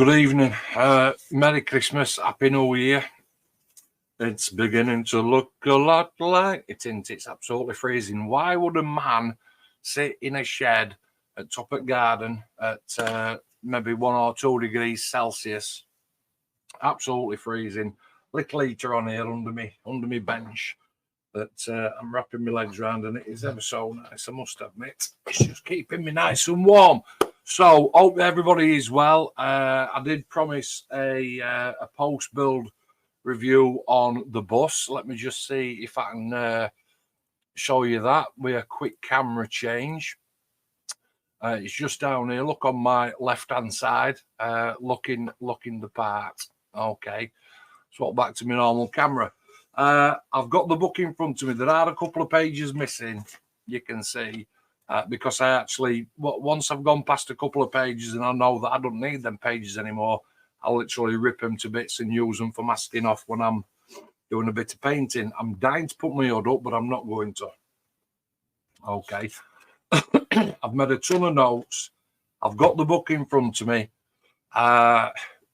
Good evening. Merry Christmas. Happy New Year. It's beginning to look a lot like it, isn't it? It's absolutely freezing. Why would a man sit in a shed at top of garden at maybe 1 or 2 degrees Celsius? Absolutely freezing. Little heater on here under me bench that I'm wrapping my legs around, and it is ever so nice, I must admit. It's just keeping me nice and warm. So, hope everybody is well. I did promise a post-build review on the bus. Let me just see if I can show you that with a quick camera change. It's just down here. Look on my left-hand side, looking the part. Okay, swap back to my normal camera. I've got the book in front of me. There are a couple of pages missing, you can see. Because I actually, once I've gone past a couple of pages and I know that I don't need them pages anymore, I'll literally rip them to bits and use them for masking off when I'm doing a bit of painting. I'm dying to put my hood up, but I'm not going to. Okay. I've made a ton of notes. I've got the book in front of me.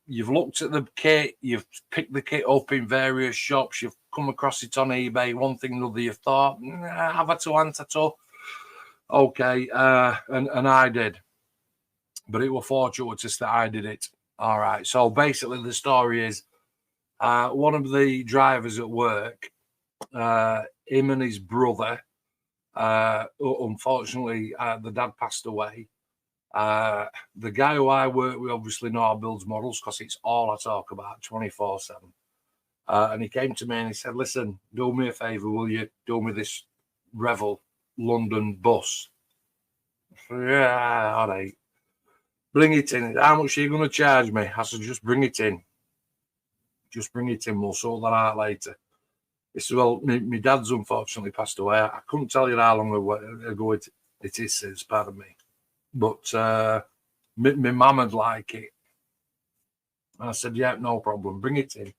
You've looked at the kit. You've picked the kit up in various shops. You've come across it on eBay. One thing or another, you've thought, have I to answer to? Okay, and I did, but it was fortuitous that I did it. All right, so basically the story is one of the drivers at work, him and his brother, unfortunately, the dad passed away. The guy who I work with obviously know I builds models because it's all I talk about 24/7. And he came to me and he said, listen, do me a favor, will you do me this Revell London bus? Yeah, all right. Bring it in. How much are you going to charge me? I said, just bring it in. Just bring it in. We'll sort that out later. He said, well, my dad's unfortunately passed away. I couldn't tell you how long ago it is since, pardon me. But my mum would like it. And I said, yeah, no problem. Bring it in.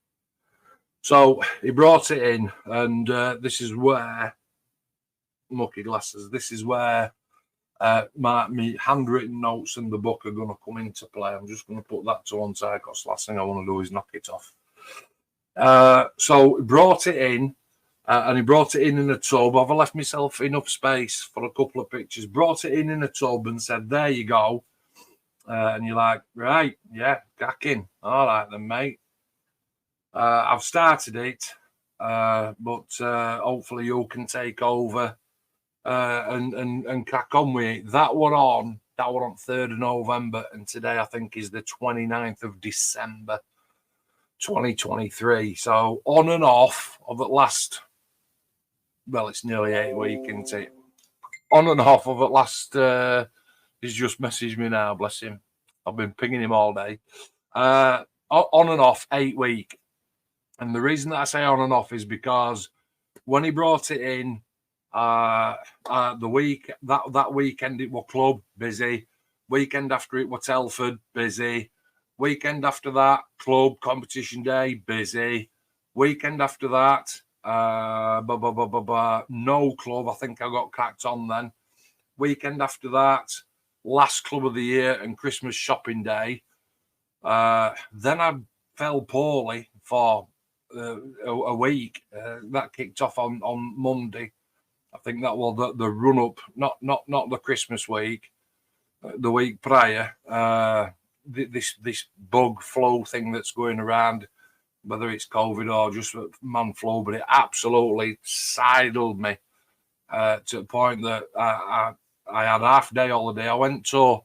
So he brought it in, and this is where, mucky glasses, this is where my handwritten notes in the book are going to come into play. I'm just going to put that to one side because the last thing I want to do is knock it off. So he brought it in, and he brought it in a tub. I've left myself enough space for a couple of pictures. Brought it in a tub and said, there you go. And you're like, right, yeah, cracking. All right then, mate. I've started it, but hopefully you can take over and crack on with it. That were on 3rd of November, and today I think is the 29th of December 2023. So on and off of at last, well, it's nearly 8 weeks, isn't it? On and off of at last, he's just messaged me now, bless him. I've been pinging him all day. On and off 8 weeks. And the reason that I say on and off is because when he brought it in, the week that weekend it was club, busy. Weekend after it was Telford, busy. Weekend after that, club, competition day, busy. Weekend after that, no club. I think I got cracked on then. Weekend after that, last club of the year and Christmas shopping day. Then I fell poorly for a week. That kicked off on Monday. I think that was the run up, not the Christmas week, the week prior. This bug flu thing that's going around, whether it's COVID or just man flu, but it absolutely sidled me to the point that I had a half day holiday. I went to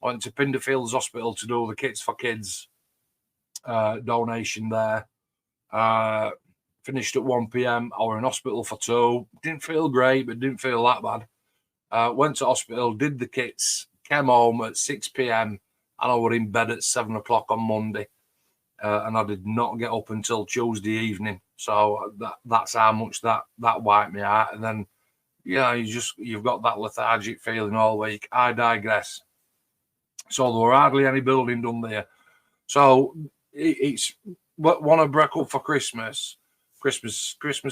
Pinderfields Hospital to do the Kits for Kids donation there. Finished at 1 p.m. I was in hospital for 2. Didn't feel great, but didn't feel that bad. Went to hospital, did the kits, came home at 6 p.m. and I was in bed at 7 o'clock on Monday. And I did not get up until Tuesday evening. So that's how much that wiped me out. And then, you've got that lethargic feeling all week. I digress. So there were hardly any building done there. So it's what I break up for Christmas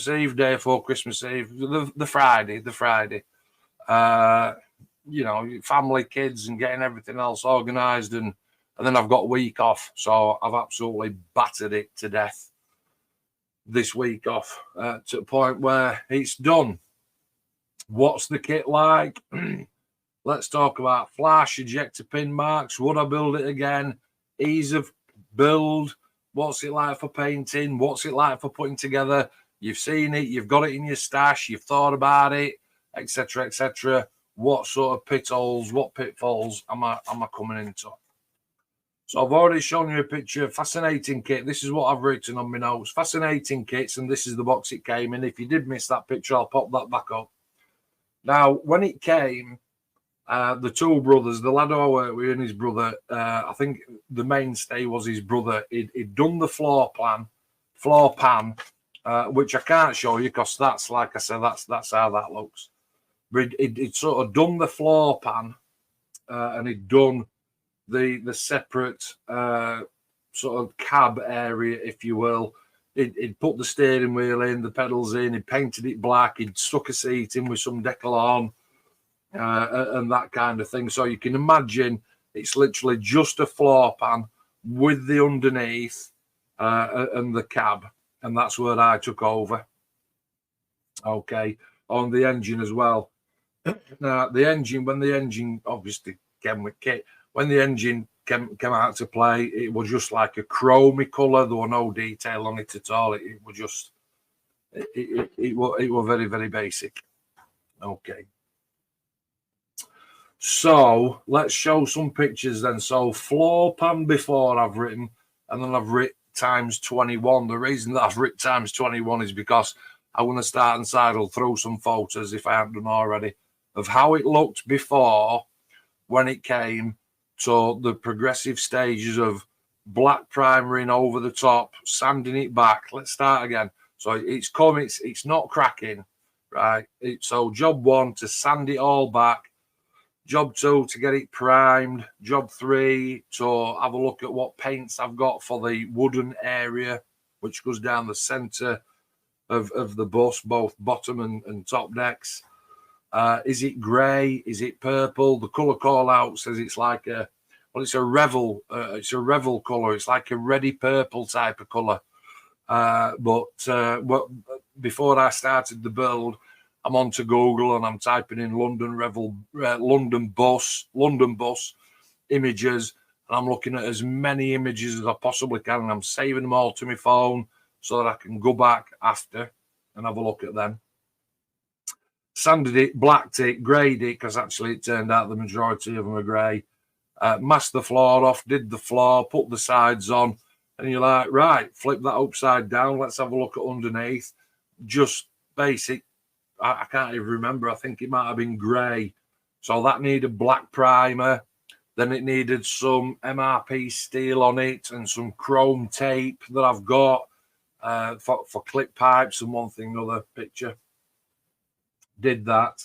Eve, day before Christmas Eve, the Friday. Family, kids, and getting everything else organised and and then I've got a week off. So I've absolutely battered it to death this week off to the point where it's done. What's the kit like? Let's talk about flash, ejector pin marks. Would I build it again? Ease of build. What's it like for painting? What's it like for putting together? You've seen it. You've got it in your stash. You've thought about it, etc., etc. What sort of pit holes, what pitfalls am I coming into? So I've already shown you a picture. Fascinating kit. This is what I've written on my notes. Fascinating kits, and this is the box it came in. If you did miss that picture, I'll pop that back up. Now, when it came, the two brothers, the lad who I worked with and his brother, I think the mainstay was his brother. He'd done the floor pan, which I can't show you because that's, like I said, that's how that looks. But he'd sort of done the floor pan, and he'd done the separate sort of cab area, if you will. He'd put the steering wheel in, the pedals in, he'd painted it black, he'd stuck a seat in with some Decaling, and that kind of thing. So you can imagine it's literally just a floor pan with the underneath and the cab, and that's where I took over. Okay, on the engine as well. Now the engine, when the engine obviously came with kit, when the engine came out to play, it was just like a chromey colour. There were no detail on it at all. It was just it was very, very basic. Okay. So let's show some pictures then. So floor pan before I've written, and then I've written times 21. The reason that I've written times 21 is because I want to start inside. I'll throw some photos, if I haven't done already, of how it looked before when it came to the progressive stages of black primering over the top, sanding it back. Let's start again. So it's coming, it's not cracking, right? So job one, to sand it all back. Job two, to get it primed. Job three, to have a look at what paints I've got for the wooden area, which goes down the centre of the bus, both bottom and top decks. Is it grey? Is it purple? The colour call out says it's like it's a revell. It's a revell colour. It's like a reddy purple type of colour. But before I started the build, I'm onto Google and I'm typing in London Revell, London bus images, and I'm looking at as many images as I possibly can, and I'm saving them all to my phone so that I can go back after and have a look at them. Sanded it, blacked it, greyed it, because actually it turned out the majority of them are grey. Masked the floor off, did the floor, put the sides on, and you're like, right, flip that upside down. Let's have a look at underneath. Just basic. I can't even remember. I think it might have been grey. So that needed black primer. Then it needed some MRP steel on it and some chrome tape that I've got for clip pipes and one thing another picture. Did that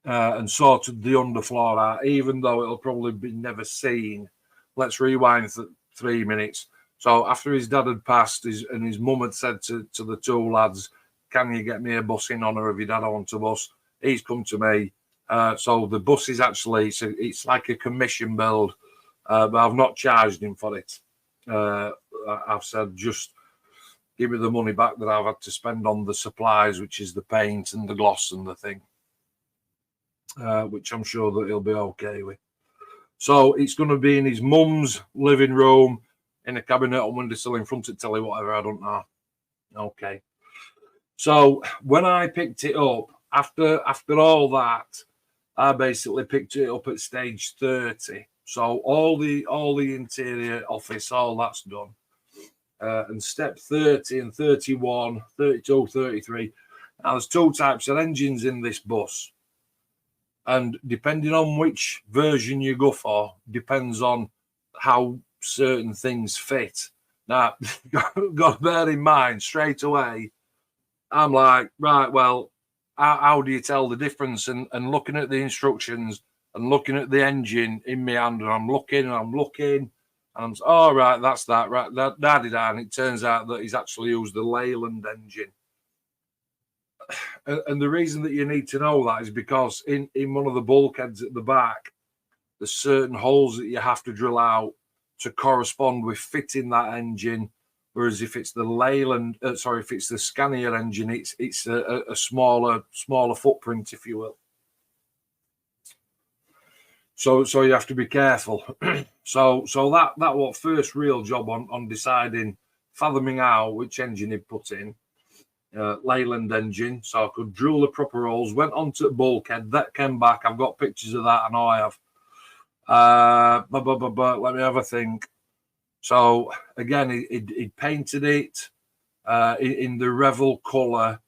and sorted the underfloor out, even though it'll probably be never seen. Let's rewind 3 minutes. So after his dad had passed, and his mum had said to the two lads, can you get me a bus in honour of your dad? I want a bus. He's come to me. So the bus is actually, it's like a commission build, but I've not charged him for it. I've said, just give me the money back that I've had to spend on the supplies, which is the paint and the gloss and the thing, which I'm sure that he'll be okay with. So it's going to be in his mum's living room, in a cabinet on windowsill, in front of telly, whatever, I don't know. Okay. So when I picked it up, after all that, I basically picked it up at stage 30. So all the interior office, all that's done. And step 30 and 31, 32, 33. Now there's two types of engines in this bus. And depending on which version you go for, depends on how certain things fit. Now, got to bear in mind straight away, I'm like, right, well, how do you tell the difference? And looking at the instructions and looking at the engine in my hand, and I'm looking, and I'm, oh, right, that's that, right, and it turns out that he's actually used the Leyland engine. And the reason that you need to know that is because in one of the bulkheads at the back, there's certain holes that you have to drill out to correspond with fitting that engine. Whereas if it's the Leyland, if it's the Scania engine, it's a smaller footprint, if you will. So you have to be careful. so that was first real job on deciding, fathoming out which engine he'd put in. Leyland engine, so I could drill the proper holes. Went onto the bulkhead, that came back. I've got pictures of that, I know I have. Let me have a think. So again, he painted it in the Revell colour,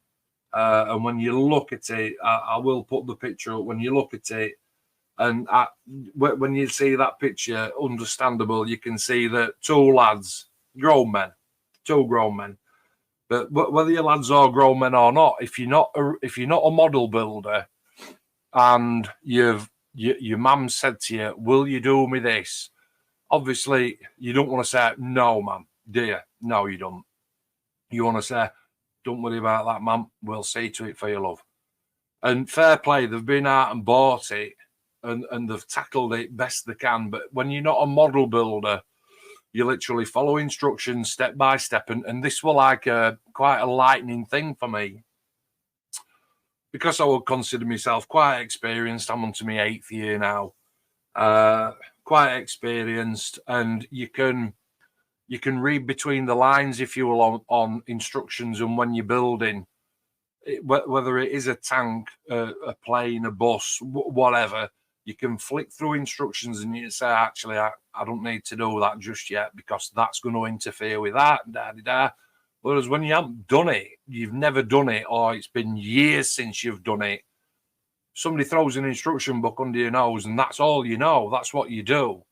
and when you look at it, I will put the picture up. When you look at it, and when you see that picture, understandable, you can see that two lads, grown men. But whether your lads are grown men or not, if you're not a model builder, and your mum said to you, "Will you do me this?" Obviously, you don't want to say, "No, mum," do you? No, you don't. You want to say, "Don't worry about that, mum. We'll see to it for your love." And fair play, they've been out and bought it, and they've tackled it best they can. But when you're not a model builder, you literally follow instructions step by step. And this was like quite a lightning thing for me, because I would consider myself quite experienced. I'm on to my 8th year now. Quite experienced, and you can read between the lines, if you will, on instructions. And when you're building, whether it is a tank, a plane, a bus, whatever, you can flick through instructions and you say, actually, I don't need to do that just yet, because that's going to interfere with that, da-da-da. Whereas when you haven't done it, you've never done it, or it's been years since you've done it, somebody throws an instruction book under your nose and that's all you know. That's what you do.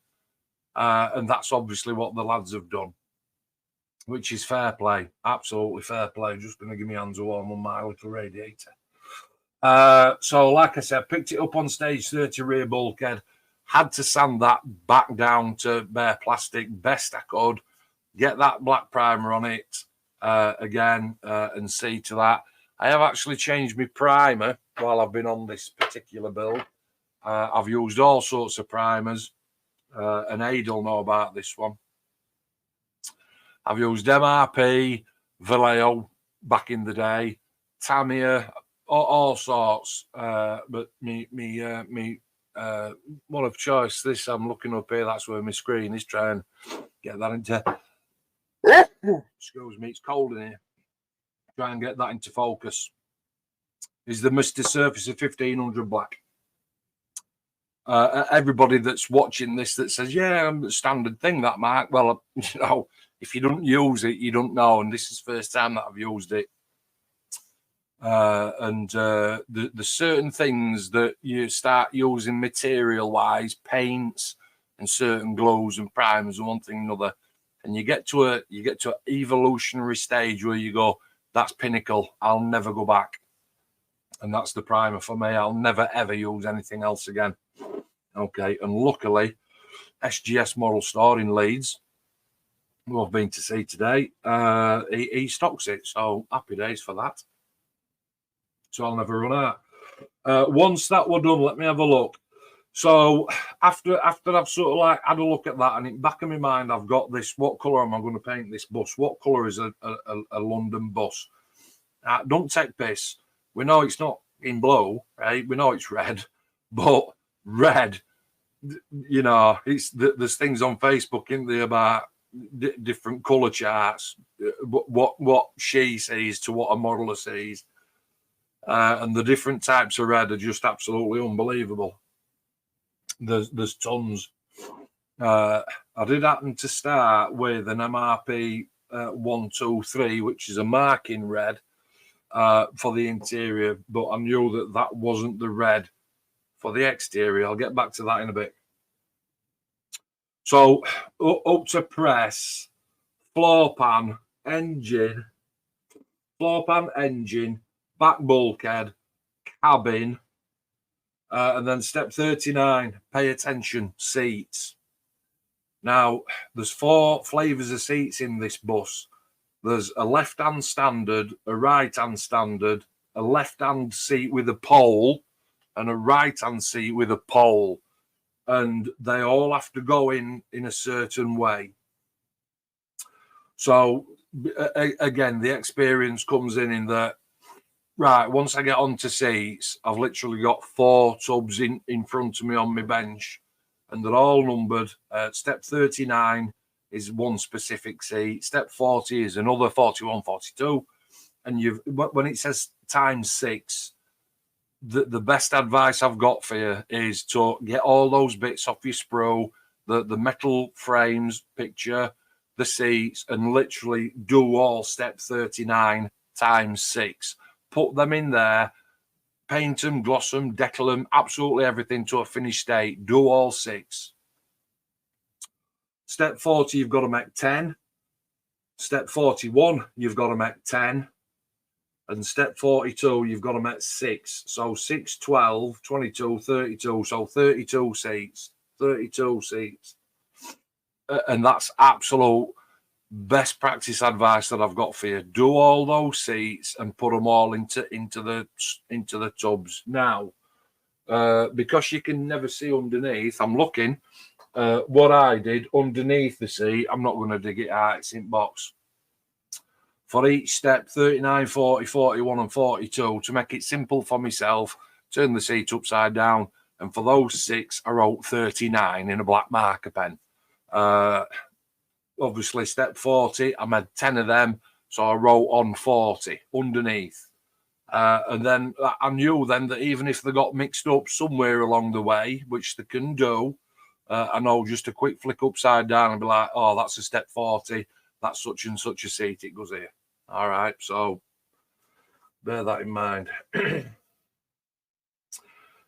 And that's obviously what the lads have done, which is fair play. Absolutely fair play. Just going to give me hands a warm on my little radiator. So like I said, picked it up on stage 30 rear bulkhead, had to sand that back down to bare plastic best I could, get that black primer on it again, and see to that. I have actually changed my primer while I've been on this particular build. I've used all sorts of primers, and Aid will know about this one. I've used MRP, Vallejo back in the day, Tamiya, all sorts. But me one of choice, this I'm looking up here, that's where my screen is, trying to get that into excuse me, it's cold in here. Try and get that into focus. Is the Mr. Surface of 1500 black. Everybody that's watching this that says, yeah, standard thing, that, Mark. Well, you know, if you don't use it, you don't know. And this is the first time that I've used it. The certain things that you start using material-wise, paints and certain glues and primers and one thing and another, and you get to an evolutionary stage where you go, that's pinnacle, I'll never go back. And that's the primer for me. I'll never ever use anything else again. Okay, and luckily, SGS Model Store in Leeds, who I've been to see today, he stocks it. So happy days for that. So I'll never run out. Once that were done, let me have a look. So after I've sort of like had a look at that, and in the back of my mind, I've got this: what colour am I going to paint this bus? What colour is a London bus? Don't take piss. We know it's not in blue, right? We know it's red, but red, you know, there's things on Facebook in there about different colour charts, what she sees to what a modeler sees, and the different types of red are just absolutely unbelievable. There's tons. I did happen to start with an MRP 123, which is a marking red for the interior, but I knew that wasn't the red for the exterior. I'll get back to that in a bit. So up to press, floor pan, engine, back bulkhead, cabin, and then step 39, pay attention, seats. Now, there's 4 flavours of seats in this bus. There's a left-hand standard, a right-hand standard, a left-hand seat with a pole, and a right-hand seat with a pole. and they all have to go in a certain way. So again, the experience comes in that, right, once I get onto seats, I've literally got 4 tubs in front of me on my bench, and they're all numbered. Step 39 is one specific seat. Step 40 is another, 41, 42. And when it says times 6, the best advice I've got for you is to get all those bits off your sprue, the metal frames picture, the seats, and literally do all step 39 times 6. Put them in there, paint them, gloss them, decal them, absolutely everything to a finished state. Do all 6. Step 40, you've got to make 10. Step 41, you've got to make 10. And step 42, you've got to make 6. So 6, 12, 22, 32. So 32 seats. 32 seats. And that's absolute best practice advice that I've got for you. Do all those seats and put them all into the tubs. Now, because you can never see underneath, I'm looking. What I did underneath the seat, I'm not going to dig it out. It's in box. For each step, 39, 40, 41 and 42, to make it simple for myself, turn the seat upside down. And for those 6, I wrote 39 in a black marker pen. Obviously, step 40, I made 10 of them. So I wrote on 40 underneath. And then I knew then that even if they got mixed up somewhere along the way, which they can do, I know just a quick flick upside down and be like, oh, that's a step 40. That's such and such a seat. It goes here. All right. So bear that in mind.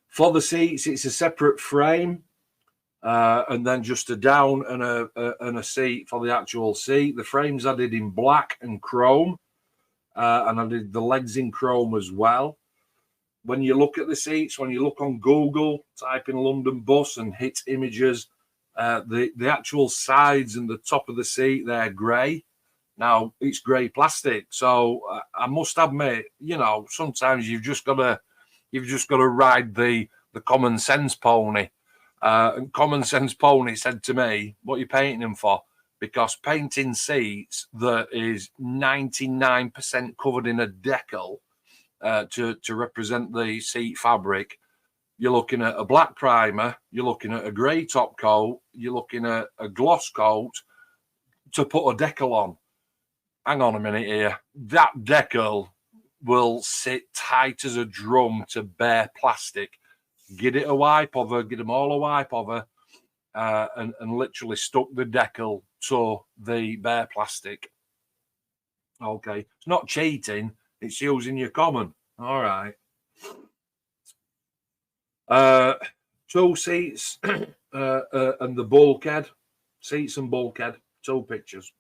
For the seats, it's a separate frame. And then just a down and a seat for the actual seat. The frames I did in black and chrome. And I did the legs in chrome as well. When you look at the seats, when you look on Google, type in London bus and hit images, the actual sides and the top of the seat, they're grey. Now, it's grey plastic. So I must admit, sometimes you've just got to ride the common sense pony. And common sense pony said to me, what are you painting them for? Because painting seats that is 99% covered in a decal to represent the seat fabric, you're looking at a black primer, you're looking at a grey top coat, you're looking at a gloss coat to put a decal on. Hang on a minute here. That decal will sit tight as a drum to bare plastic. Get it a wipe over, get them all a wipe over, and literally stuck the decal to the bare plastic. Okay. It's not cheating, it's using your common. All right. 2 seats and the bulkhead. Seats and bulkhead. 2 pictures.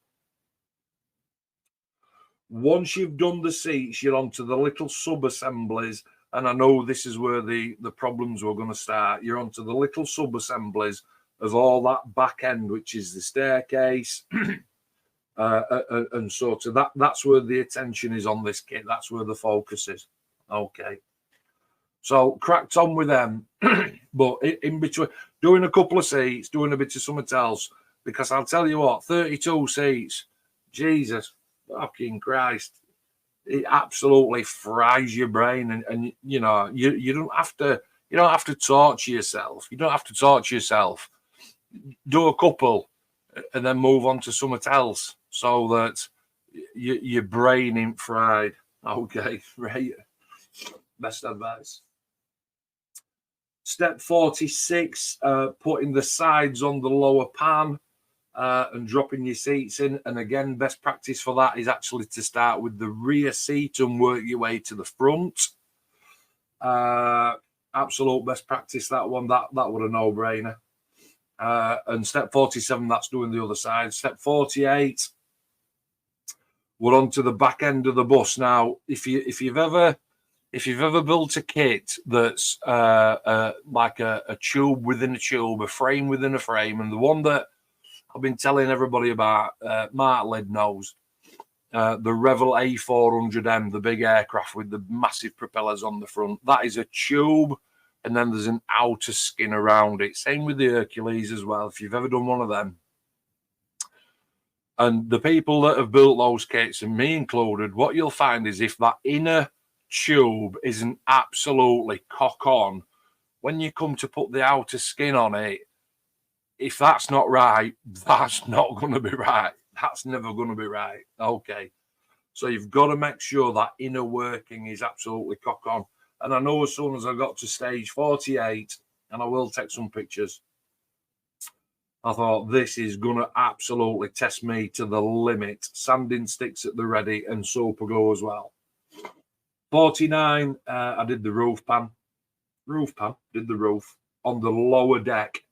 Once you've done the seats, you're onto the little sub-assemblies. And I know this is where the problems were going to start. You're onto the little sub-assemblies of all that back end, which is the staircase. And sort of that's where the attention is on this kit. That's where the focus is. Okay. So cracked on with them. But in between, doing a couple of seats, doing a bit of something else. Because I'll tell you what, 32 seats, Jesus fucking Christ. It absolutely fries your brain, and you don't have to torture yourself. You don't have to torture yourself. Do a couple, and then move on to something else, so that your brain ain't fried. Okay, right. Best advice. Step 46: putting the sides on the lower pan. And dropping your seats in. And again, best practice for that is actually to start with the rear seat and work your way to the front. Absolute best practice, that one. That was a no-brainer. And step 47, that's doing the other side. Step 48, we're on to the back end of the bus. Now, if you've ever built a kit that's like a tube within a tube, a frame within a frame, and the one that I've been telling everybody about, Mark Lid knows, the Revell A400M, the big aircraft with the massive propellers on the front. That is a tube and then there's an outer skin around it. Same with the Hercules as well, if you've ever done one of them. And the people that have built those kits, and me included, what you'll find is if that inner tube isn't absolutely cock on, when you come to put the outer skin on it, if that's not right, that's not going to be right. That's never going to be right. Okay. So you've got to make sure that inner working is absolutely cock on. And I know as soon as I got to stage 48, and I will take some pictures, I thought this is going to absolutely test me to the limit. Sanding sticks at the ready and super glue as well. 49, I did the roof pan. Did the roof on the lower deck.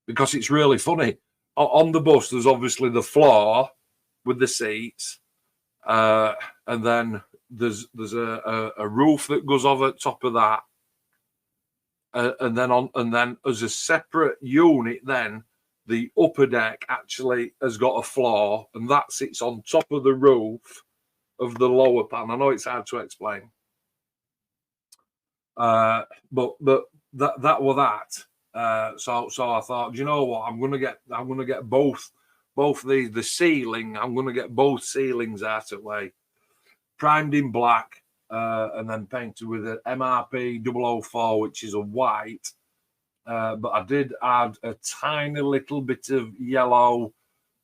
Because it's really funny. On the bus, there's obviously the floor with the seats. And then there's a roof that goes over the top of that. And then as a separate unit, then the upper deck actually has got a floor, and that sits on top of the roof of the lower pan. I know it's hard to explain, but that was that. So I thought, do you know what? I'm gonna get both the ceiling. I'm gonna get both ceilings out of the way, primed in black. And then painted with an MRP 004, which is a white. But I did add a tiny little bit of yellow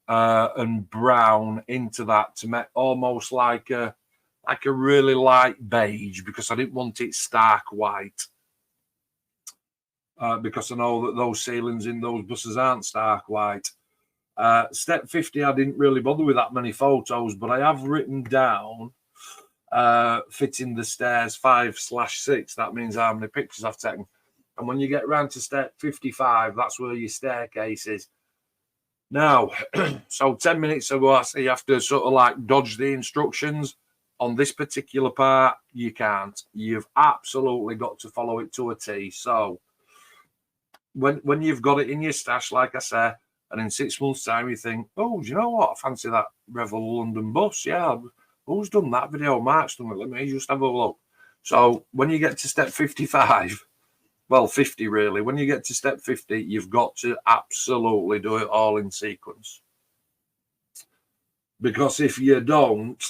and brown into that to make almost like a really light beige, because I didn't want it stark white. Because I know that those ceilings in those buses aren't stark white. Step 50, I didn't really bother with that many photos, but I have written down fitting the stairs 5/6. That means how many pictures I've taken. And when you get round to step 55, that's where your staircase is. Now, so 10 minutes ago, I say you have to sort of like dodge the instructions. On this particular part, you can't. You've absolutely got to follow it to a T. So when you've got it in your stash, like I said, and in 6 months' time, you think, oh, do you know what? I fancy that Revell London bus. Yeah, who's done that video? Mark's done it. Let me just have a look. So when you get to step 55, well, 50 really, when you get to step 50, you've got to absolutely do it all in sequence. Because if you don't,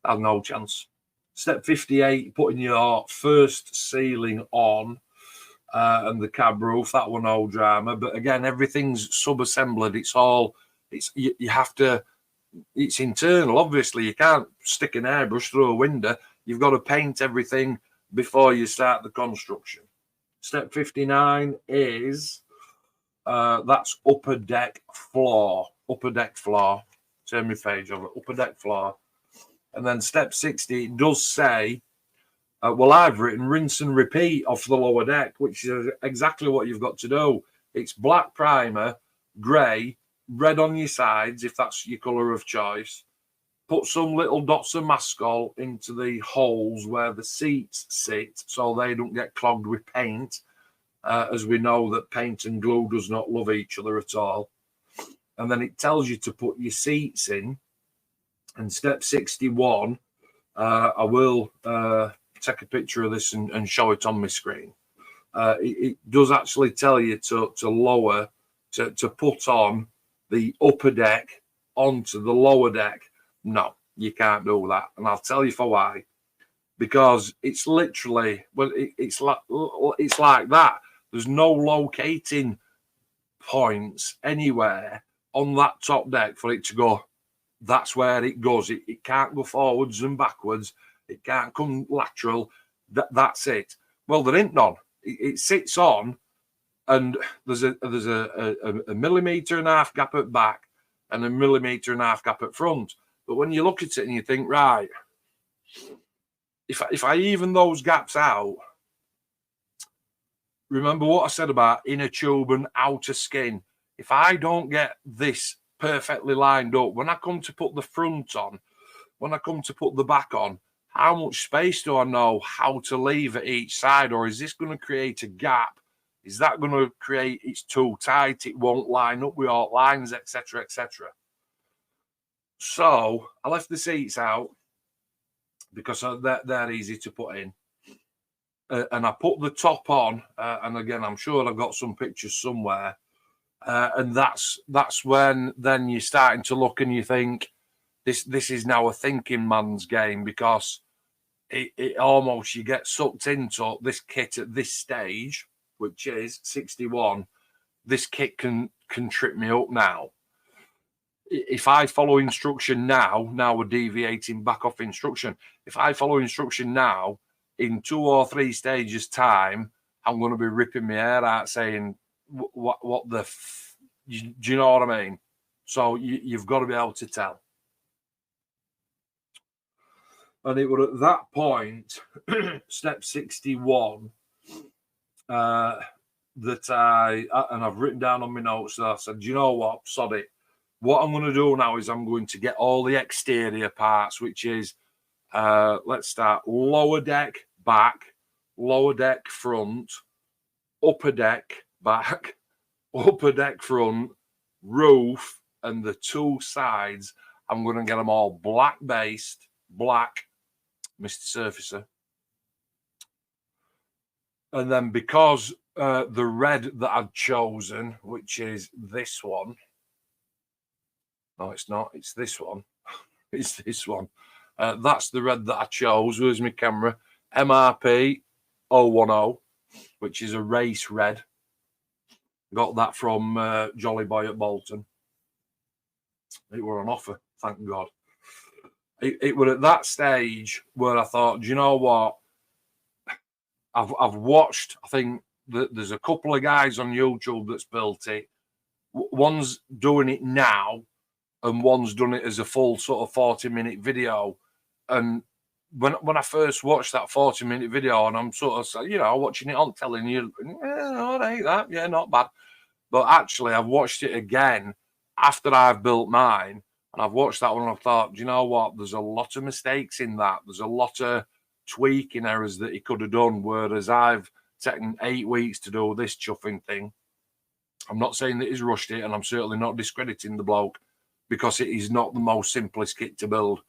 I've no chance. Step 58, putting your first ceiling on and the cab roof, that one no drama. But again, everything's sub-assembled. You have to, it's internal, obviously. You can't stick an airbrush through a window. You've got to paint everything before you start the construction. Step 59 is that's upper deck floor. Turn my page over. Upper deck floor. And then step 60, it does say, well, I've written rinse and repeat off the lower deck, which is exactly what you've got to do. It's black primer, grey, red on your sides, if that's your colour of choice. Put some little dots of mascol into the holes where the seats sit so they don't get clogged with paint, as we know that paint and glue does not love each other at all. And then it tells you to put your seats in. And step 61, I will take a picture of this and show it on my screen. It does actually tell you to lower, to put on the upper deck onto the lower deck. No, you can't do that. And I'll tell you for why. Because it's literally, well, it's like that. There's no locating points anywhere on that top deck for it to go. That's where it goes. It can't go forwards and backwards. It can't come lateral. That's it. Well, there ain't none. It sits on, and there's a 1.5 millimeter gap at back and a 1.5 millimeter gap at front. But when you look at it and you think, right, if I even those gaps out, remember what I said about inner tube and outer skin. If I don't get this perfectly lined up, when I come to put the front on, when I come to put the back on, how much space do I know how to leave at each side? Or is this going to create a gap? Is that going to create it's too tight, it won't line up with all lines, etc., etc.? So I left the seats out because they're easy to put in. and I put the top on, and again, I'm sure I've got some pictures somewhere, and that's when then you're starting to look and you think this is now a thinking man's game, because it almost, you get sucked into this kit at this stage, which is 61. This kit can trip me up now. If I follow instruction now we're deviating back off instruction. If I follow instruction now, in 2 or 3 stages time, I'm going to be ripping my hair out saying, what the do you know what I mean? So you've got to be able to tell. And it was at that point, step 61, that I've written down on my notes that I said, you know what, sod it. What I'm going to do now is I'm going to get all the exterior parts, which is, let's start lower deck back, lower deck front, upper deck back, upper deck front, roof, and the 2 sides. I'm going to get them all black based, black, Mr. Surfacer. And then because the red that I'd chosen, which is this one, no, it's not, it's this one. It's this one. That's the red that I chose. Where's my camera? MRP 010, which is a race red. Got that from Jolly Boy at Bolton. It were on offer, thank God. It were at that stage where I thought, do you know what? I've watched, I think that there's a couple of guys on YouTube that's built it. One's doing it now, and one's done it as a full sort of 40-minute video. And when I first watched that 40-minute video, and I'm sort of, you know, watching it on, telling you, I hate that, yeah, not bad. But actually, I've watched it again after I've built mine, and I've watched that one and I thought, do you know what? There's a lot of mistakes in that. There's a lot of tweaking errors that he could have done, whereas I've taken 8 weeks to do this chuffing thing. I'm not saying that he's rushed it, and I'm certainly not discrediting the bloke, because it is not the most simplest kit to build.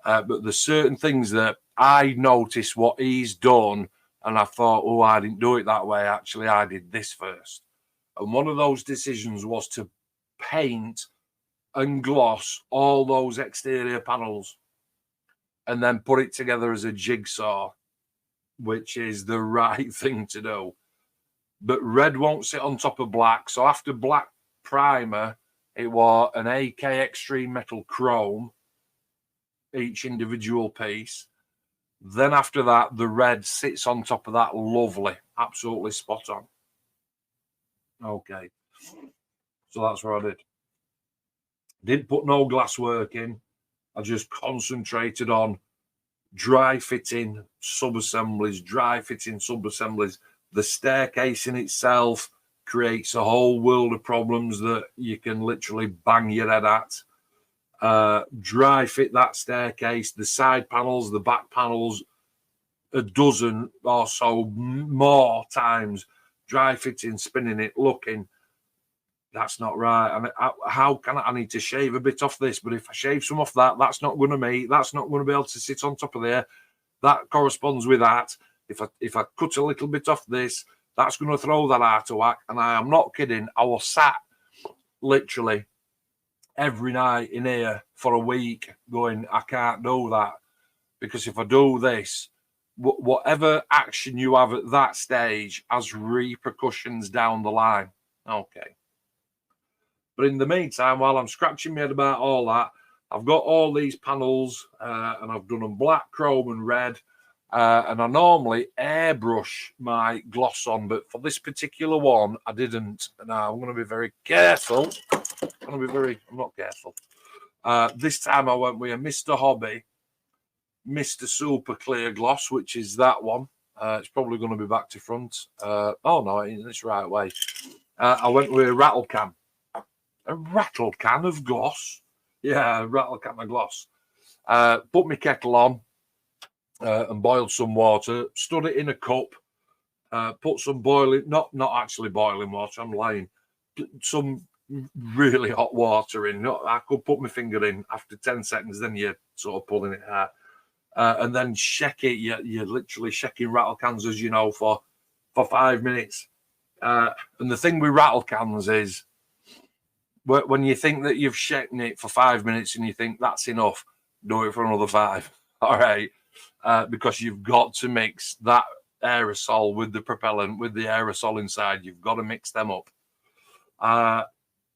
But there's certain things that I noticed what he's done, and I thought, oh, I didn't do it that way. Actually, I did this first. And one of those decisions was to paint and gloss all those exterior panels and then put it together as a jigsaw, which is the right thing to do. But red won't sit on top of black. So after black primer, it was an AK Extreme Metal Chrome, each individual piece. Then after that, the red sits on top of that, lovely, absolutely spot on. Okay, so that's what I did. Didn't put no glass work in. I just concentrated on dry fitting sub-assemblies, The staircase in itself creates a whole world of problems that you can literally bang your head at. Dry fit that staircase, the side panels, the back panels, a dozen or so more times. Dry fitting, spinning it, looking. That's not right. I mean, how can I need to shave a bit off this? But if I shave some off that, that's not going to meet. That's not going to be able to sit on top of there. That corresponds with that. If I cut a little bit off this, that's going to throw that out of whack. And I am not kidding. I was sat literally every night in here for a week going, I can't do that. Because if I do this, whatever action you have at that stage has repercussions down the line. Okay. But in the meantime, while I'm scratching my head about all that, I've got all these panels and I've done them black, chrome and red. And I normally airbrush my gloss on, but for this particular one, I didn't. Now, I'm going to be very careful. I'm not careful. This time I went with a Mr. Hobby, Mr. Super Clear Gloss, which is that one. It's probably going to be back to front. Oh, no, it's right way. I went with a rattle can. A rattle can of gloss. Yeah, a rattle can of gloss. Put my kettle on. And boiled some water, stood it in a cup, put some boiling, not actually boiling water, I'm lying, some really hot water in. I could put my finger in after 10 seconds, then you're sort of pulling it out. and then shake it. You're literally shaking rattle cans, as you know, for 5 minutes. And the thing with rattle cans is, when you think that you've shaken it for 5 minutes and you think that's enough, do it for another 5. All right, because you've got to mix that aerosol with the propellant, with the aerosol inside. You've got to mix them up.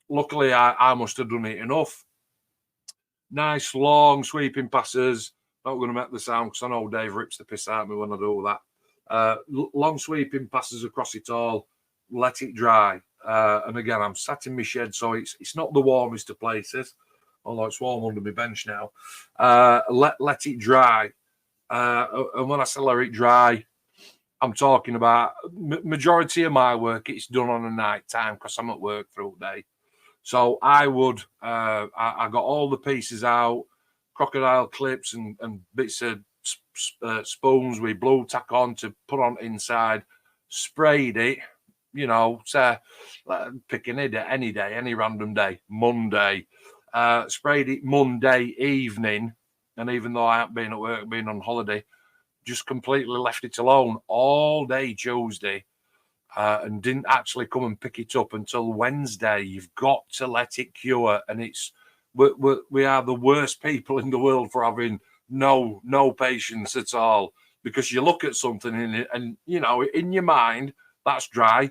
Luckily, I must have done it enough. Nice long sweeping passes. Not going to make the sound because I know Dave rips the piss out of me when I do that. Long sweeping passes across it all. Let it dry. And again, I'm sat in my shed, so it's not the warmest of places, although it's warm under my bench now. Let it dry. And when I say let it dry, I'm talking about majority of my work, it's done on a night time because I'm at work through the day. So I got all the pieces out, crocodile clips and bits of spoons with blue tack on to put on inside, sprayed it, picking it any day, any random day, Monday, sprayed it Monday evening. And even though I haven't been at work, been on holiday, just completely left it alone all day Tuesday. And didn't actually come and pick it up until Wednesday. You've got to let it cure, and we are the worst people in the world for having no patience at all, because you look at something and in your mind that's dry,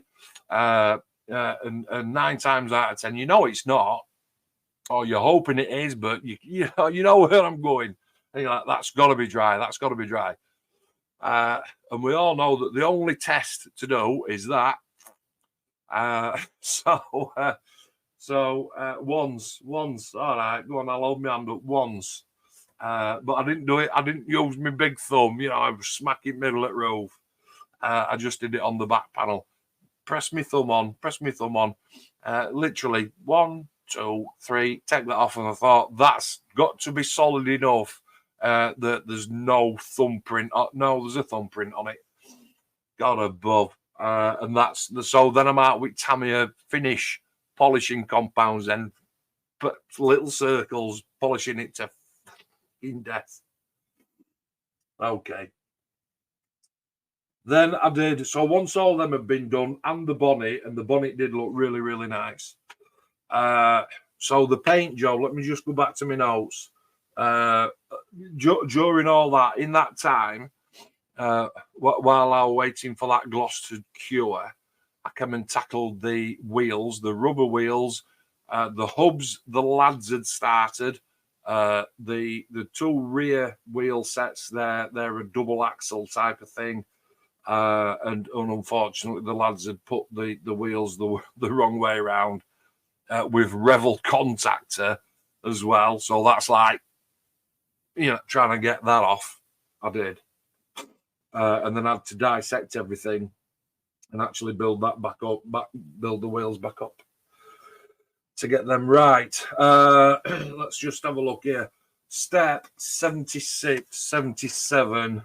and 9 times out of 10 it's not, or you're hoping it is, but you know where I'm going. And you're like, that's got to be dry. That's got to be dry. And we all know that the only test to do is that. Once, all right, go on, I'll hold my hand up once. But I didn't do it. I didn't use my big thumb. I was smacking middle at roof. I just did it on the back panel. Press my thumb on. Literally 1, 2, 3. Take that off, and I thought that's got to be solid enough. That there's no thumbprint. No, there's a thumbprint on it. God above. And so then I'm out with Tamiya finish polishing compounds and but little circles, polishing it to fucking death. Okay. Then I did. So once all them had been done, and the bonnet did look really, really nice. So the paint job, let me just go back to my notes. During all that, in that time, while I was waiting for that gloss to cure, I came and tackled the wheels, the rubber wheels, the hubs. The lads had started. The 2 rear wheel sets. They're a double axle type of thing, and unfortunately the lads had put the wheels the wrong way around with Revell contactor as well. So that's like, trying to get that off. I did. And then I had to dissect everything and actually build that back up, build the wheels back up to get them right. Let's just have a look here. Step 76, 77.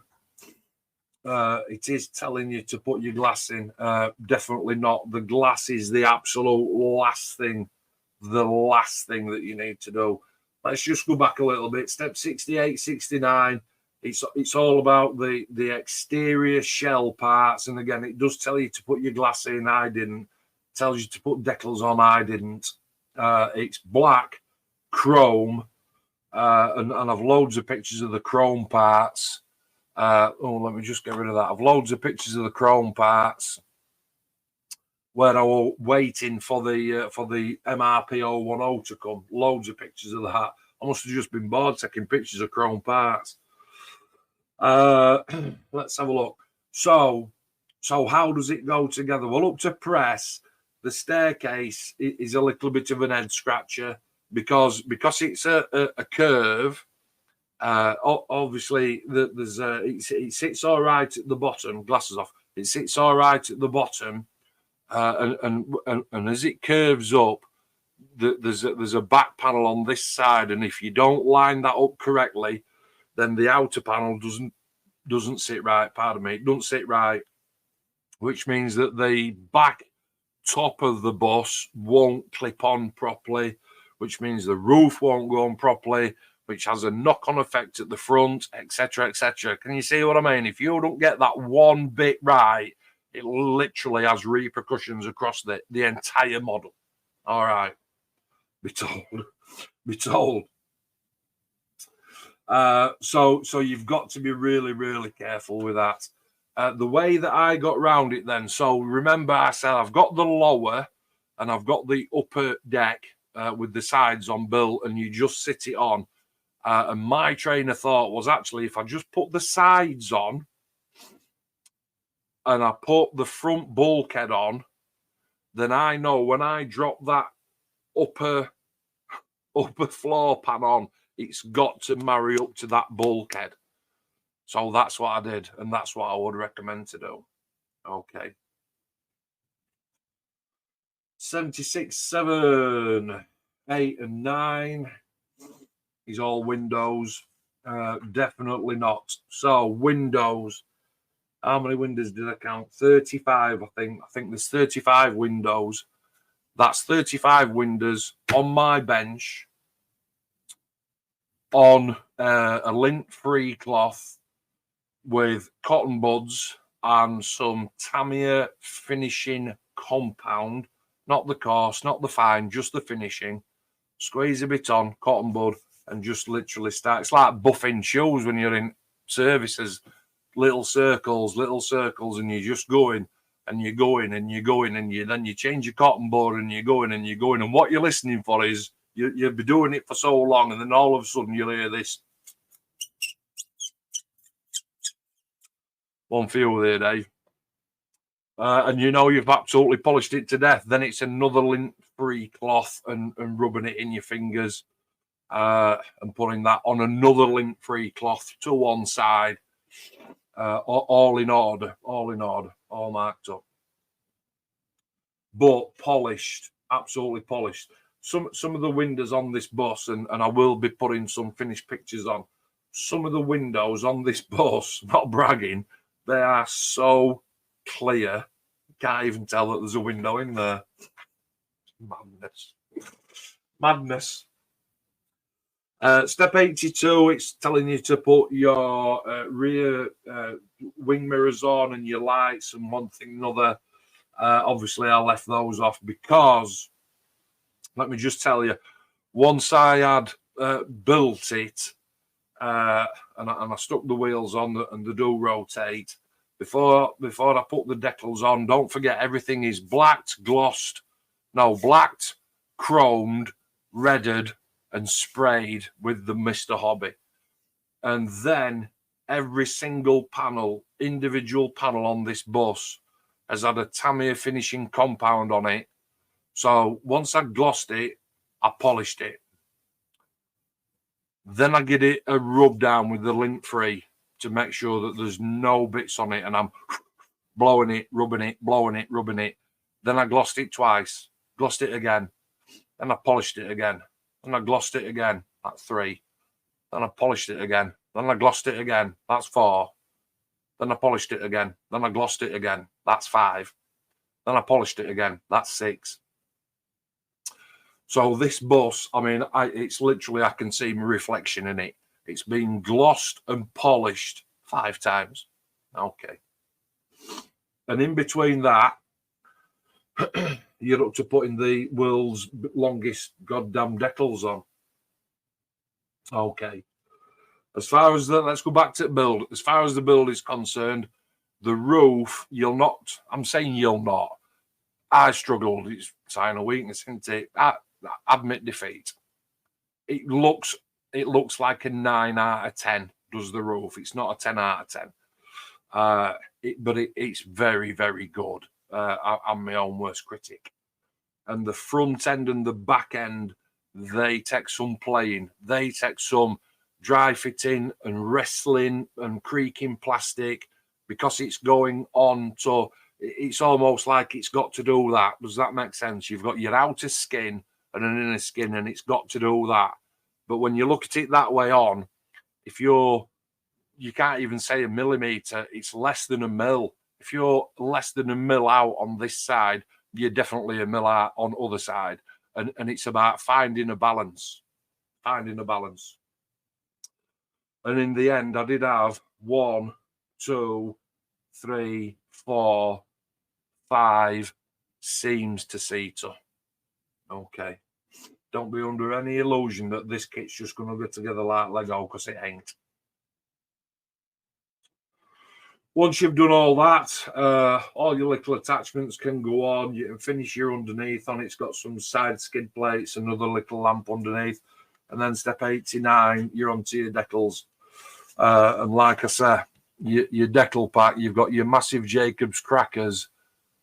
It is telling you to put your glass in. Definitely not. The glass is the absolute last thing that you need to do. Let's just go back a little bit. Step 68, 69. It's all about the exterior shell parts. And again, it does tell you to put your glass in. I didn't. It tells you to put decals on. I didn't. It's black, chrome, and I've loads of pictures of the chrome parts. Let me just get rid of that. I've loads of pictures of the chrome parts where I was waiting for the MRP 010 to come. Loads of pictures of that. I must have just been bored taking pictures of chrome parts. Let's have a look. So how does it go together? Well, up to press, the staircase is a little bit of an head scratcher because it's a curve. Obviously, it sits all right at the bottom. Glasses off. It sits all right at the bottom, and as it curves up, there's a back panel on this side, and if you don't line that up correctly, then the outer panel doesn't sit right. Pardon me, it doesn't sit right, which means that the back top of the bus won't clip on properly, which means the roof won't go on properly, which has a knock-on effect at the front, etc., etc. Can you see what I mean? If you don't get that one bit right, it literally has repercussions across the entire model. All right, be told. So you've got to be really, really careful with that. The way that I got round it then, so remember I said I've got the lower and I've got the upper deck with the sides on built, and you just sit it on. And my train of thought was actually if I just put the sides on and I put the front bulkhead on, then I know when I drop that upper floor pan on, it's got to marry up to that bulkhead. So that's what I did, and that's what I would recommend to do. Okay. 76, 7, 8, and 9 is all windows. Definitely not. So windows. How many windows did I count? 35, I think. I think there's 35 windows. That's 35 windows on my bench on a lint-free cloth with cotton buds and some Tamiya finishing compound. Not the coarse, not the fine, just the finishing. Squeeze a bit on, cotton bud, and just literally start. It's like buffing shoes when you're in services. Little circles, and you're just going and you're going and you're going, and then you change your cotton bud and you're going and you're going. And what you're listening for is you'll be doing it for so long, and then all of a sudden you'll hear this. One for you there, Dave. And you know you've absolutely polished it to death. Then it's another lint-free cloth and rubbing it in your fingers and putting that on another lint-free cloth to one side. All in order, all marked up. But polished, absolutely polished. Some of the windows on this bus, and I will be putting some finished pictures on, some of the windows on this bus, not bragging, they are so clear. You can't even tell that there's a window in there. Madness. Step 82, it's telling you to put your rear wing mirrors on and your lights and one thing and another. Obviously, I left those off because, let me just tell you, once I had built it and I stuck the wheels on and they do rotate, before I put the decals on, don't forget everything is blacked, glossed, chromed, redded, and sprayed with the Mr. Hobby. And then every single panel, individual panel on this bus has had a Tamiya finishing compound on it. So once I glossed it, I polished it. Then I get it a rub down with the lint free to make sure that there's no bits on it, and I'm blowing it, rubbing it, blowing it, rubbing it. Then I glossed it twice, glossed it again, then I polished it again. Then I glossed it again. That's 3. Then I polished it again. Then I glossed it again. That's 4. Then I polished it again. Then I glossed it again. That's 5. Then I polished it again. That's 6. So this bus, I mean, it's literally, I can see my reflection in it. It's been glossed and polished 5 times. Okay. And in between that, you're up to putting the world's longest goddamn decals on. Okay. As far as let's go back to the build. As far as the build is concerned, the roof, I'm saying you'll not. I struggled. It's a sign of weakness, isn't it? I admit defeat. It looks like a 9 out of 10 does the roof. It's not a 10 out of 10. But it's very, very good. I'm my own worst critic. And the front end and the back end, they take some playing. They take some dry fitting and wrestling and creaking plastic because it's going on. So it's almost like it's got to do that. Does that make sense? You've got your outer skin and an inner skin, and it's got to do that. But when you look at it that way on, if you can't even say a millimeter, it's less than a mil. If you're less than a mil out on this side, you're definitely a mil out on other side. And it's about finding a balance. And in the end, I did have 1, 2, 3, 4, 5 seams to see to. Okay. Don't be under any illusion that this kit's just going to get together like Lego, because it ain't. Once you've done all that, all your little attachments can go on. You can finish your underneath on. It's got some side skid plates, another little lamp underneath. And then step 89, you're onto your decals. And like I say, your decal pack, you've got your massive Jacobs crackers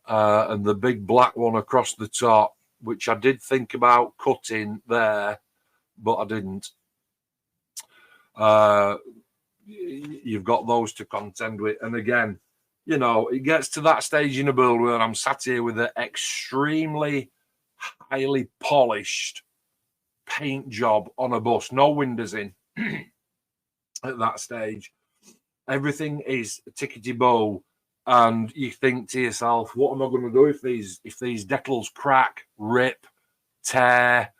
and the big black one across the top, which I did think about cutting there, but I didn't. You've got those to contend with. And again, you know, it gets to that stage in a build where I'm sat here with an extremely highly polished paint job on a bus, no windows in at that stage. Everything is tickety-bow, and you think to yourself, what am I going to do if these decals crack, rip, tear,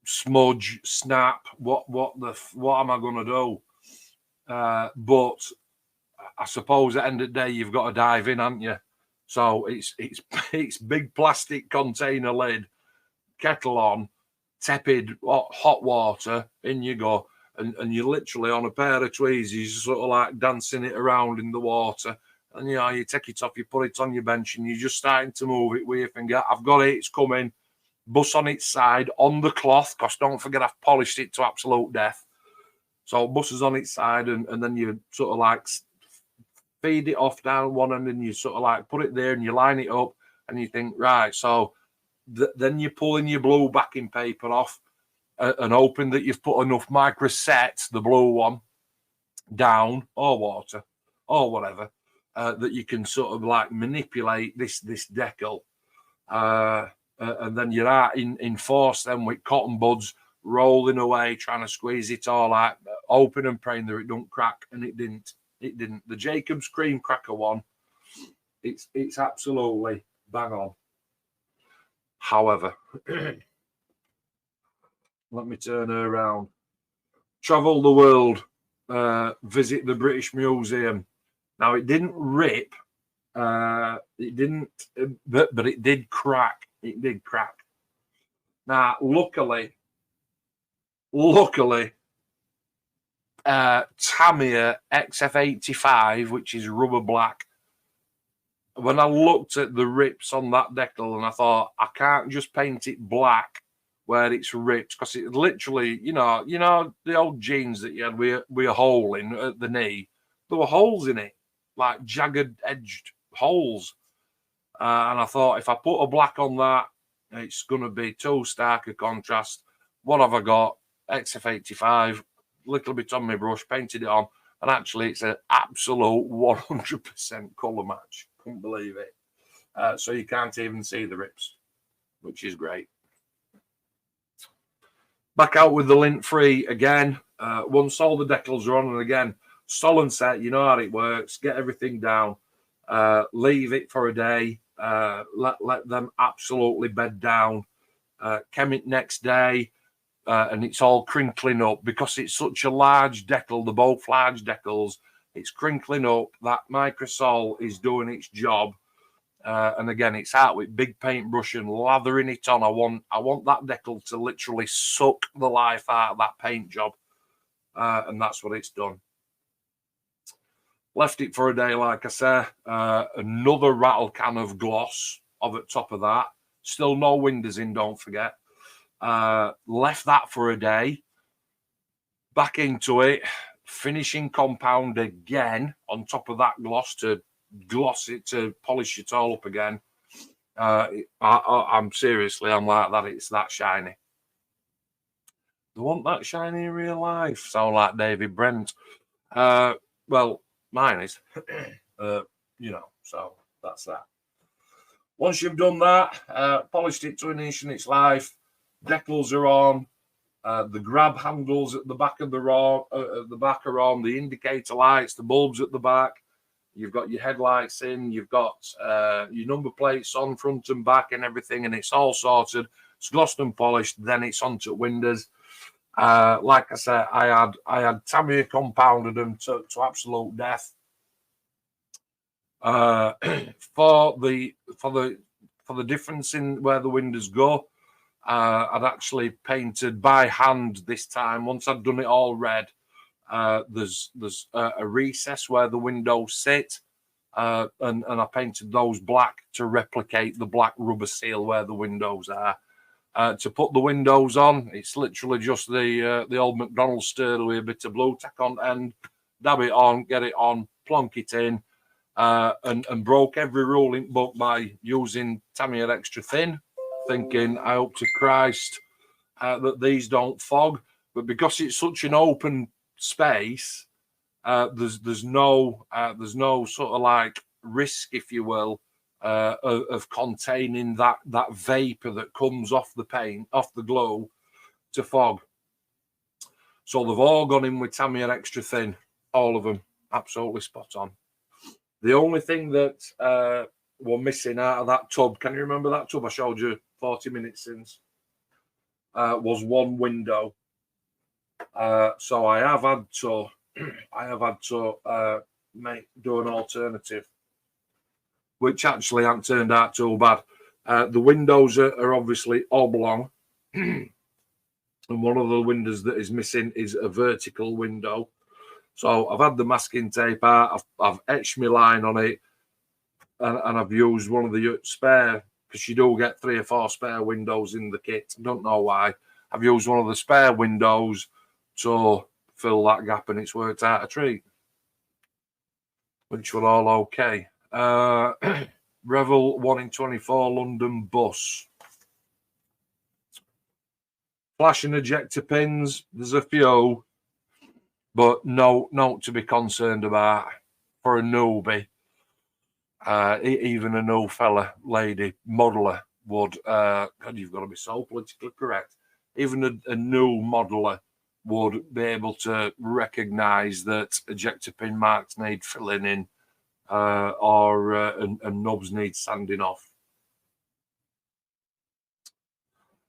smudge, snap? What am I going to do? But I suppose at the end of the day, you've got to dive in, haven't you? So it's big plastic container lid, kettle on, tepid hot water, in you go, and you're literally on a pair of tweezers, sort of like dancing it around in the water. And you know, you take it off, you put it on your bench, and you're just starting to move it with your finger. I've got it, it's coming. Bus on its side on the cloth, because don't forget I've polished it to absolute death. So bus is on its side, and then you sort of like feed it off down one end, and you sort of like put it there, and you line it up, and you think, right, so then you're pulling your blue backing paper off and hoping that you've put enough microsets, the blue one, down, or water, or whatever, that you can sort of like manipulate this decal. And then you're out in force then with cotton buds rolling away, trying to squeeze it all out, open and praying that it don't crack, and it didn't. It didn't. The Jacobs cream cracker one, it's absolutely bang on. However, let me turn her around. Travel the world, visit the British Museum. Now, it didn't rip, it didn't, but it did crack. It did crack. Now, luckily, Tamiya XF85, which is rubber black, when I looked at the rips on that decal, and I thought, I can't just paint it black where it's ripped, because it literally, you know, the old jeans that you had with a hole in at the knee, there were holes in it, like jagged edged holes. And I thought, if I put a black on that, it's going to be too stark a contrast. What have I got? XF85, little bit on my brush, painted it on, and actually it's an absolute 100% colour match. Couldn't believe it. So you can't even see the rips, which is great. Back out with the lint-free again. Once all the decals are on, and again, solid set, you know how it works. Get everything down. Leave it for a day. Let them absolutely bed down. Chem it next day, and it's all crinkling up because it's such a large decal. They're both large decals. It's crinkling up. That microsol is doing its job. And again, it's out with big paintbrush and lathering it on. I want that decal to literally suck the life out of that paint job. And that's what it's done. Left it for a day, like I say. Another rattle can of gloss over the top of that. Still no windows in, don't forget. Left that for a day. Back into it. Finishing compound again on top of that gloss to gloss it, to polish it all up again. I'm seriously, I'm like that. It's that shiny. They want that shiny in real life. Sound like David Brent. Well, mine is. You know, so that's that. Once you've done that, polished it to an inch in its life, decals are on. The grab handles at the back of the back are on. The indicator lights, the bulbs at the back. You've got your headlights in. You've got your number plates on front and back and everything, and it's all sorted. It's glossed and polished. Then it's onto windows. Like I said, I had Tamiya compounded them to absolute death. For the difference in where the windows go, I'd actually painted by hand this time. Once I'd done it all red, there's a recess where the windows sit, and I painted those black to replicate the black rubber seal where the windows are. To put the windows on, it's literally just the old McDonald's stirrer with a bit of blue tack on end, dab it on, get it on, plonk it in, and broke every rule in book by using Tamiya extra thin, thinking, I hope to Christ that these don't fog. But because it's such an open space, there's no sort of like risk, if you will, of containing that vapor that comes off the paint, off the glue, to fog. So they've all gone in with Tamiya extra thin, all of them, absolutely spot on. The only thing that were missing out of that tub, can you remember that tub I showed you 40 minutes since? Was one window. So I have had to do an alternative, which actually hasn't turned out too bad. The windows are obviously oblong, and one of the windows that is missing is a vertical window. So I've had the masking tape out, I've etched my line on it, and I've used one of the spare, because you do get 3 or 4 spare windows in the kit. I don't know why. I've used one of the spare windows to fill that gap, and it's worked out a treat, which were all okay. Revell 1 in 24 London bus. Flashing ejector pins, there's a few, but no to be concerned about for a newbie. Even a new fella, lady, modeler would, God, you've got to be so politically correct. Even a new modeler would be able to recognise that ejector pin marks need filling in, and knobs need sanding off.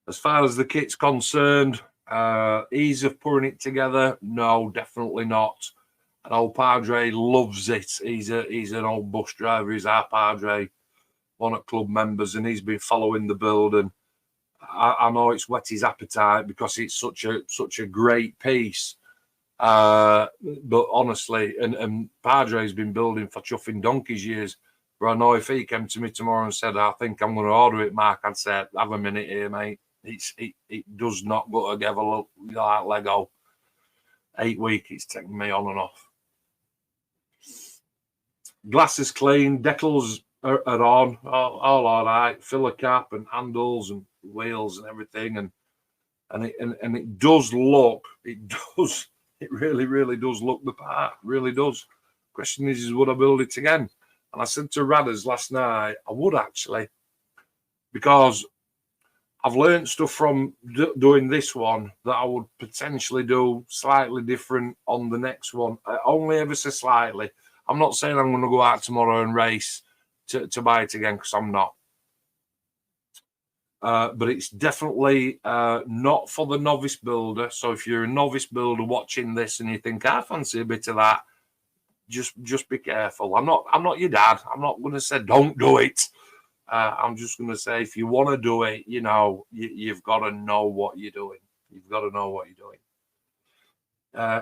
As far as the kit's concerned, ease of putting it together, no, definitely not. And old Padre loves it. He's an old bus driver. He's our Padre, one of club members, and he's been following the build. And I know it's whet his appetite because it's such a great piece. But honestly, and Padre's been building for chuffing donkey's years. But I know if he came to me tomorrow and said, I think I'm going to order it, Mark, I'd say, have a minute here, mate. It does not go together like Lego. 8 weeks it's taken me on and off. Glass is clean, decals are on, all right. Filler cap and handles and wheels and everything, and it does look, it really does look the part, really does. Question is would I build it again? And I said to Radders last night, I would actually, because I've learned stuff from doing this one that I would potentially do slightly different on the next one, only ever so slightly. I'm not saying I'm going to go out tomorrow and race to buy it again, because I'm not. But it's definitely not for the novice builder. So if you're a novice builder watching this and you think, I fancy a bit of that, just be careful. I'm not your dad. I'm not going to say don't do it. I'm just going to say, if you want to do it, you know, you've got to know what you're doing. You've got to know what you're doing.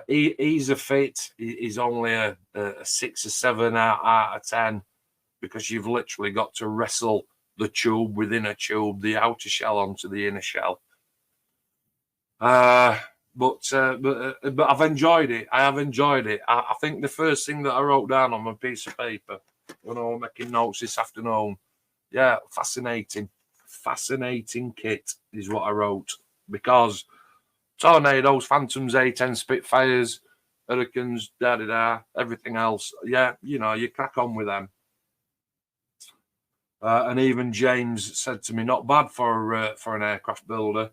Ease of fit is only a 6 or 7 out of 10, because you've literally got to wrestle the tube within a tube, the outer shell onto the inner shell. But I've enjoyed it. I have enjoyed it. I think the first thing that I wrote down on my piece of paper when I was making notes this afternoon, yeah, fascinating kit is what I wrote, because Tornadoes, Phantoms, A10 Spitfires, Hurricanes, everything else, yeah, you know, you crack on with them. And even James said to me, not bad for an aircraft builder.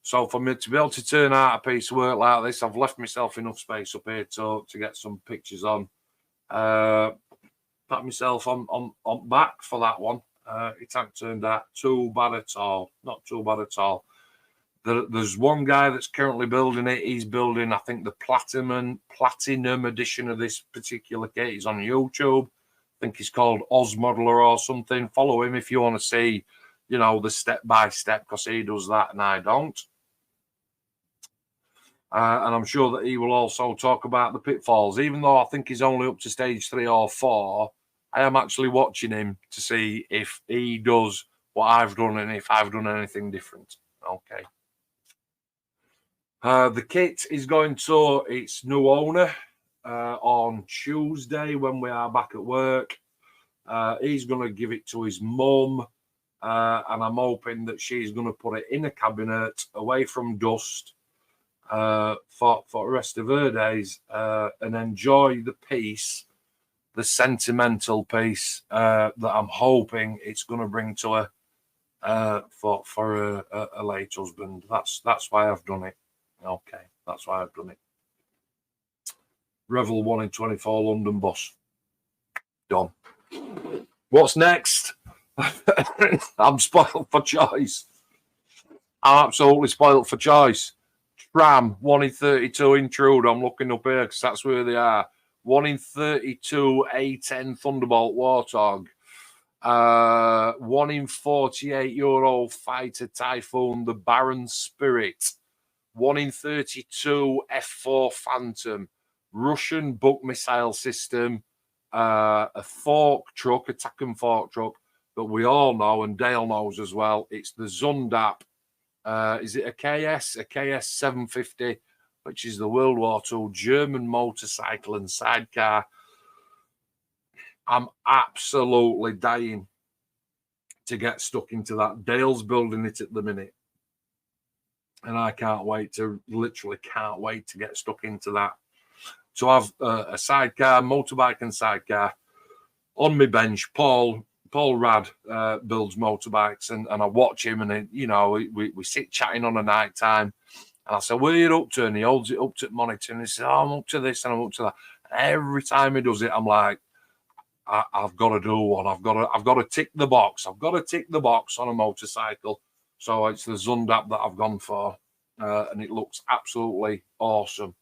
So for me to be able to turn out a piece of work like this, I've left myself enough space up here to get some pictures on. Pat myself on back for that one. It hasn't turned out too bad at all. Not too bad at all. There's one guy that's currently building it. He's building, I think, the platinum edition of this particular kit. He's on YouTube. I think he's called Modeler or something. Follow him if you want to see, you know, the step by step, because he does that and I don't. And I'm sure that he will also talk about the pitfalls. Even though I think he's only up to stage 3 or 4, I am actually watching him to see if he does what I've done and if I've done anything different. Okay. The kit is going to its new owner on Tuesday when we are back at work. He's going to give it to his mum, and I'm hoping that she's going to put it in a cabinet away from dust for the rest of her days and enjoy the piece, the sentimental piece that I'm hoping it's going to bring to her for a late husband. That's why I've done it. Okay, that's why I've done it. Revell 1 in 24 London bus. Done. What's next? I'm spoiled for choice. I'm absolutely spoiled for choice. Tram 1 in 32 Intrude. I'm looking up here because that's where they are. 1 in 32 A10 Thunderbolt Warthog. 1 in 48 Euro Fighter Typhoon, the Baron Spirit. 1 in 32 F4 Phantom. Russian Buk missile system. A fork truck, attack and fork truck that we all know and Dale knows as well. It's the Zundap. Is it a KS 750, which is the World War II German motorcycle and sidecar. I'm absolutely dying to get stuck into that. Dale's building it at the minute, and I literally can't wait to get stuck into that. To have a sidecar, motorbike and sidecar on my bench. Paul Rad builds motorbikes, and I watch him, and you know, we sit chatting on a night time, and I say, "What are you up to?" And he holds it up to the monitor, and he says, "Oh, I'm up to this and I'm up to that." And every time he does it, I'm like, I've got to do one. I've got to tick the box. I've got to tick the box on a motorcycle. So it's the Zundap that I've gone for, and it looks absolutely awesome.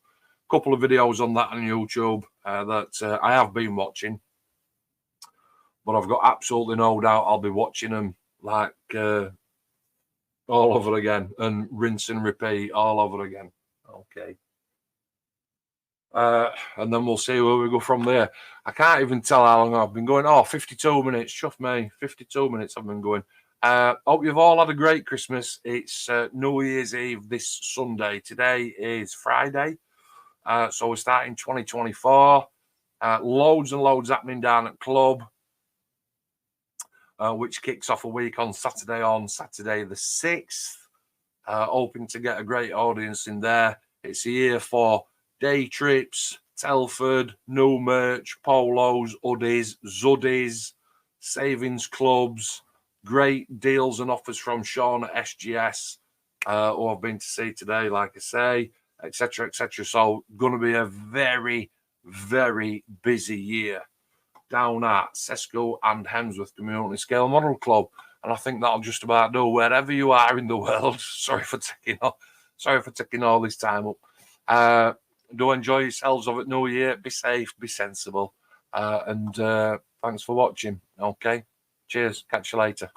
Couple of videos on that on YouTube that I have been watching, but I've got absolutely no doubt I'll be watching them like all over again and rinse and repeat all over again. Okay. And then we'll see where we go from there. I can't even tell how long I've been going. 52 minutes. Chuff me. 52 minutes I've been going. Hope you've all had a great Christmas. It's New Year's Eve this Sunday. Today is Friday. So we're starting 2024. Loads and loads happening down at Club, which kicks off a week on Saturday the 6th. Hoping to get a great audience in there. It's a year for day trips, Telford, new merch, polos, hoodies, zuddies, savings clubs, great deals and offers from Sean at SGS, who I've been to see today, like I say, etc., etc. So going to be a very, very busy year down at Sesco and Hemsworth Community Scale Model Club. And I think that'll just about do wherever you are in the world. Sorry for taking all this time up. Do enjoy yourselves over at New Year. Be safe, be sensible. And thanks for watching. Okay. Cheers. Catch you later.